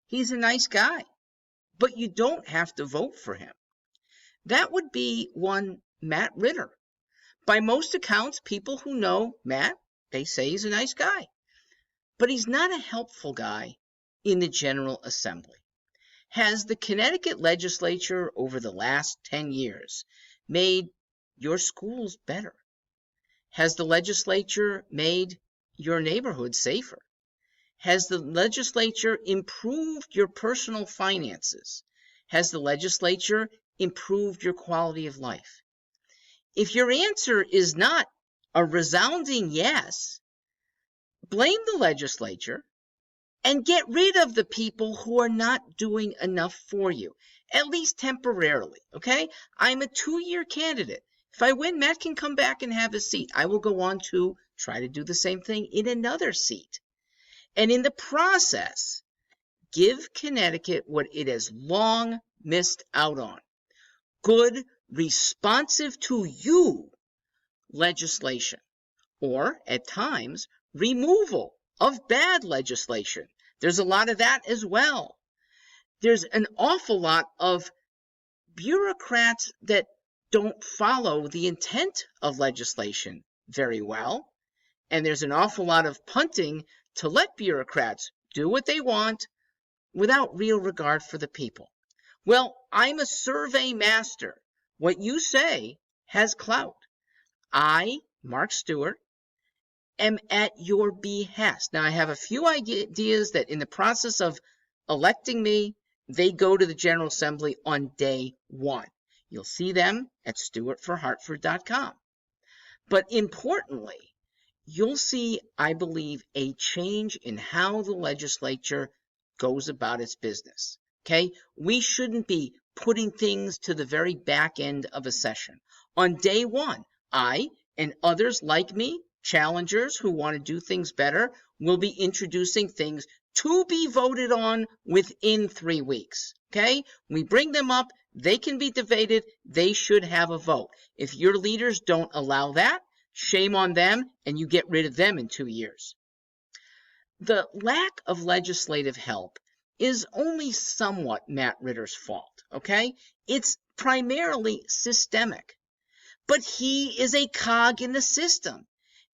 He's a nice guy, but you don't have to vote for him. That would be one Matt Ritter. By most accounts, people who know Matt, they say he's a nice guy. But he's not a helpful guy in the General Assembly. Has the Connecticut legislature over the last 10 years made your schools better? Has the legislature made your neighborhood safer? Has the legislature improved your personal finances? Has the legislature improved your quality of life? If your answer is not a resounding yes, blame the legislature and get rid of the people who are not doing enough for you, at least temporarily, okay? I'm a 2-year candidate. If I win, Matt can come back and have a seat. I will go on to try to do the same thing in another seat. And in the process, give Connecticut what it has long missed out on. Good, responsive to you legislation, or at times, removal of bad legislation. There's a lot of that as well. There's an awful lot of bureaucrats that don't follow the intent of legislation very well. And there's an awful lot of punting to let bureaucrats do what they want without real regard for the people. Well, I'm a survey master. What you say has clout. I, Mark Stewart, am at your behest. Now, I have a few ideas that in the process of electing me, they go to the General Assembly on day 1. You'll see them at stewartforhartford.com. But importantly, you'll see, I believe, a change in how the legislature goes about its business. Okay? We shouldn't be putting things to the very back end of a session. On day 1, I and others like me, challengers who want to do things better, will be introducing things to be voted on within 3 weeks. Okay? We bring them up. They can be debated. They should have a vote. If your leaders don't allow that, shame on them, and you get rid of them in 2 years. The lack of legislative help is only somewhat Matt Ritter's fault, okay? It's primarily systemic. But he is a cog in the system.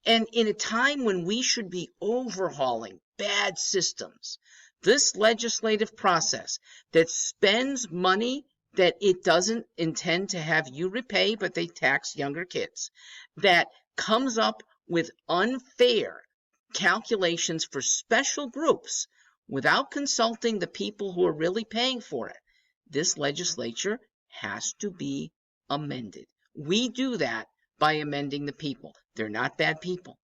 And in a time when we should be overhauling bad systems, this legislative process that spends money that it doesn't intend to have you repay, but they tax younger kids, that comes up with unfair calculations for special groups without consulting the people who are really paying for it, this legislature has to be amended. We do that by amending the people. They're not bad people.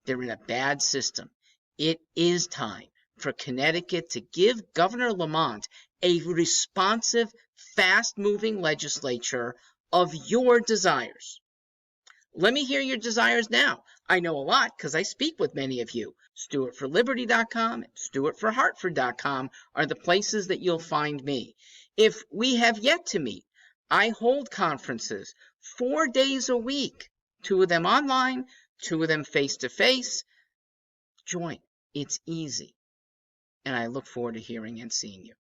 They're in a bad system. It is time for Connecticut to give Governor Lamont a responsive, fast-moving legislature of your desires. Let me hear your desires now. I know a lot because I speak with many of you. StewartForLiberty.com and StewartForHartford.com are the places that you'll find me. If we have yet to meet, I hold conferences 4 days a week, 2 of them online, 2 of them face-to-face. Join. It's easy. And I look forward to hearing and seeing you.